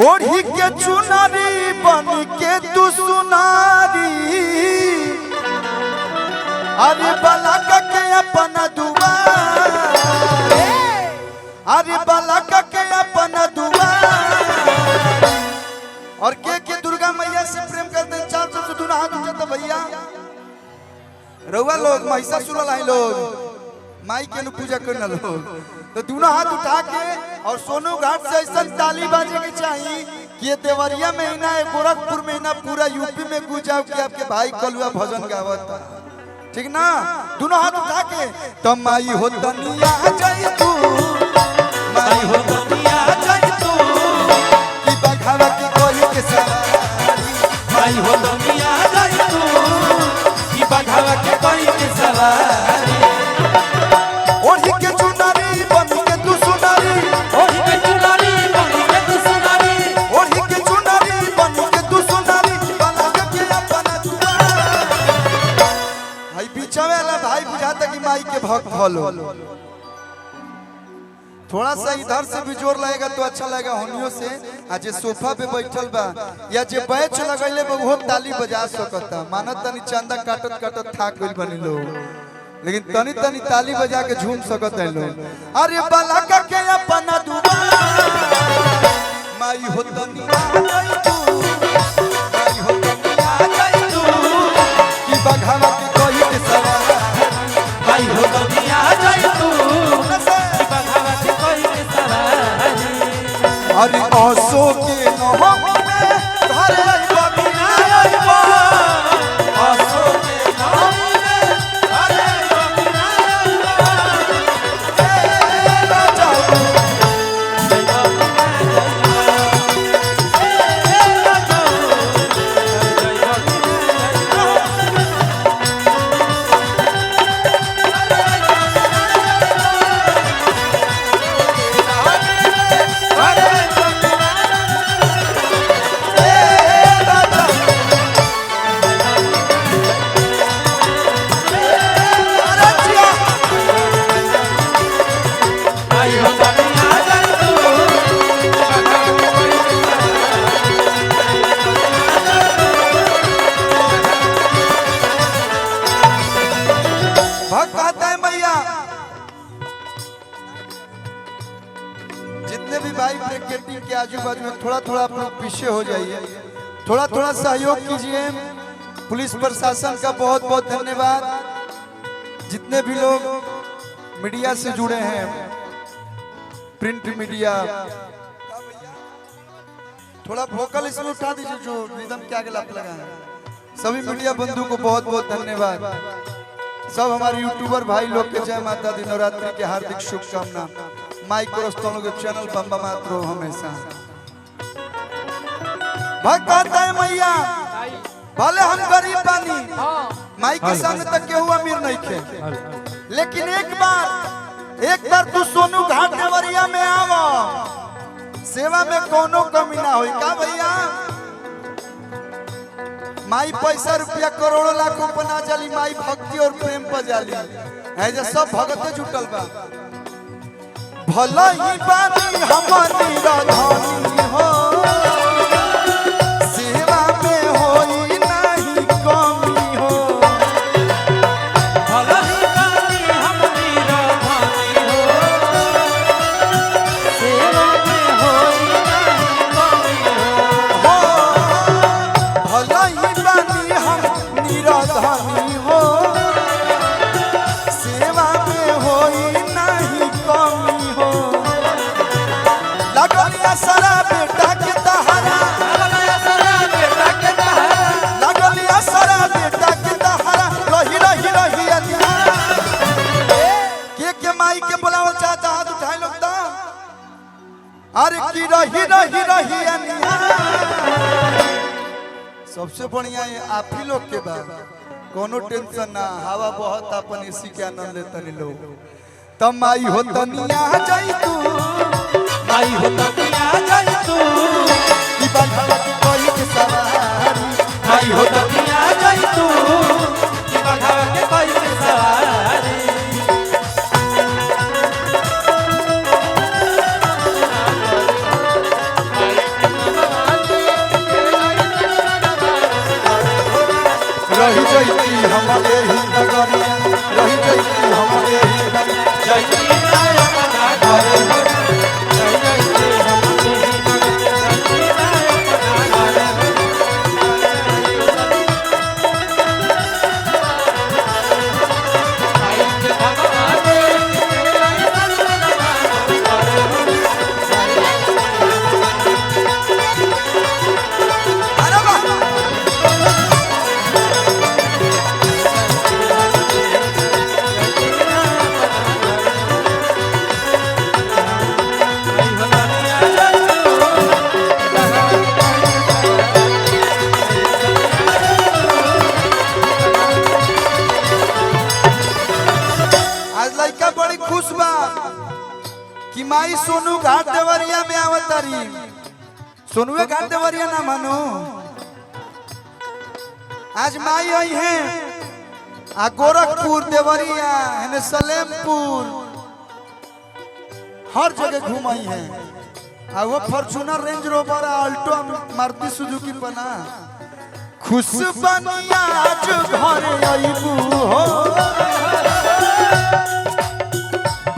ओढ़ी के चुनारी बन के तू सुनारी अरे बलक के अपना दुआर अरे बलक के अपना दुआर और के दुर्गा मैया से प्रेम करते हैं 400 से दूर हाथ उठाते भैया रउआ लोग महिषासुर लाई लोग माई के नु पूजा करना लोग तो दोनों हाथ उठा के और सोनू घाट से ऐसा ताली बाजे की चाहिए कि ये देवरिया महीना है गोरखपुर महीना पूरा यूपी में गुजाओ कि आपके भाई कलुआ भजन गावत ठीक ना दोनों हाथ उठा के तो माई हो तनिया जय तू माई हो तनिया जय तू कि बघावा की कोई के सवारी माई हो तनिया जय तू कि बघावा के कोई के सवारी ओढ़ी के चुनारी बन के तू सुनारी ओढ़ी के चुनारी बन के तू सुनारी ओढ़ी के चुनारी बन के तू सुनारी बलक के अपना दुआर भाई पीछे वाला भाई बुझाता कि माई के भक्त भलो थोड़ा सा इधर से भी जोर लगेगा तो अच्छा लगेगा होनियों से आज जे सोफा पे बैठल बा या जे बैच लगैले बा वो ताली बजा सकता मानत तनी चंदा काटत काटत थाक गइल बनी लोग लेकिन तनी तनी ताली बजा के झूम सकत है लोग अरे बलक के अपना दुआर माई हो तनिया जय तू माई हो तनिया जय तू कि बघावा के कोई के सवार माई हो तनिया जय तू कि बघावा के कोई के सवारी अरे आसो के नहम में घर आइबा बिना आइबा आसो के नाम में अरे बिना राजा माई हो तनिया जय तू बघावा के कोई के भक्त कहता है मैया जितने भी भाई ब्रेकेटिंग के आजू बाजू में थोड़ा थोड़ा आप लोग पीछे हो जाइए थोड़ा थोड़ा सहयोग कीजिए पुलिस प्रशासन का बहुत बहुत धन्यवाद जितने भी लोग मीडिया से जुड़े हैं प्रिंट मीडिया थोड़ा वोकल इसमें उठा दीजिए जो रिदम के आगे लप लगा है सभी मीडिया बंधु को बहुत बहुत धन्यवाद सब हमारे यूट्यूबर भाई लोग के जय माता दी नवरात्रि के हार्दिक शुभकामना माइक दोस्तों के चैनल बम्बा मात्रो हमेशा भक्त आता है मैया भले हम गरीब बानी माई के संग तक केहू अमीर नहीं थे लेकिन एक बार तू सोनू घाट देवरिया में आवा सेवा में कोनो कमी ना होई का भैया माई पैसा रुपया करोड़ों लाखों पर ना जाली माई भक्ति और प्रेम पर जाली है जे सब भगते जुटल बा भला ही बानी हमारी राधानी हो सेवा में होई नहीं कमी हो भला ही बानी हमरी राधानी हो सेवा में होई नहीं कमी हो भला ही बानी हम निराधानी हो सेवा में होई नहीं कमी हो लगलिया सारा बेटा के तहारा लगलिया सारा बेटा के तहारा लगलिया सारा बेटा के तहारा रही रही अनिहारा के माई के बुलावल चाहता हाथ उठाए लोग ता अरे की रही अनिहारा सबसे बढ़िया है आप ही लोग के बाद कोनो टेंशन ना हवा बहुत अपन इसी के आनंद लेते लोग तब माई हो तनिया जय तू माई हो तनिया जय तू कि बघावा की कोई के सवारी माई हो तनिया जय तू कि बघावा के कोई के सवारी नगरिया रही जैती हमरे ही जैती ना अपना घरे हो जैती हमरे ही जैती ना अपना घरे हो आई के भगवान अरे वाह आज लड़का बड़ी खुश बा कि माई सोनू घाट देवरिया में आवतारी सोनुए घाट देवरिया ना मानो आज माई आई है आ गोरखपुर देवरिया है सलेमपुर हर जगह घुमाई है आ वो Fortuner range rover Alto Maruti Suzuki बना खुश बनिया आज घर आईबू हो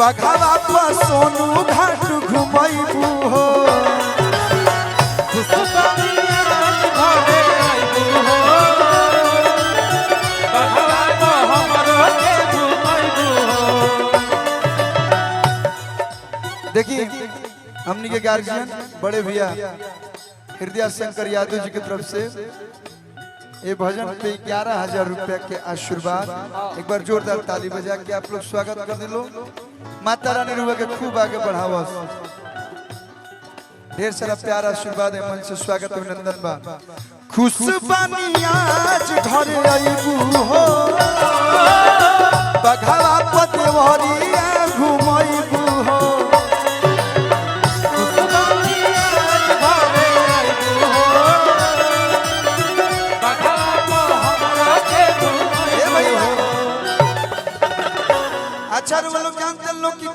बघावा पर सोनू घाट घुमाईबू हो देखिए हमनी के गार्जियन बड़े भैया हृदय शंकर यादव जी की तरफ से ये भजन पे 11,000 रुपया के आशीर्वाद एक बार जोरदार ताली बजा के आप लोग स्वागत कर दिलो माता रानी रुआ के खूब आगे बढ़ावा ढेर सारा प्यार आशीर्वाद है मन से स्वागत अभिनंदन बा खुश बानी आज घर आईबू हो बघावा पतेवरिया घुमाईबू हो अच्छा लोग जानते लोग कि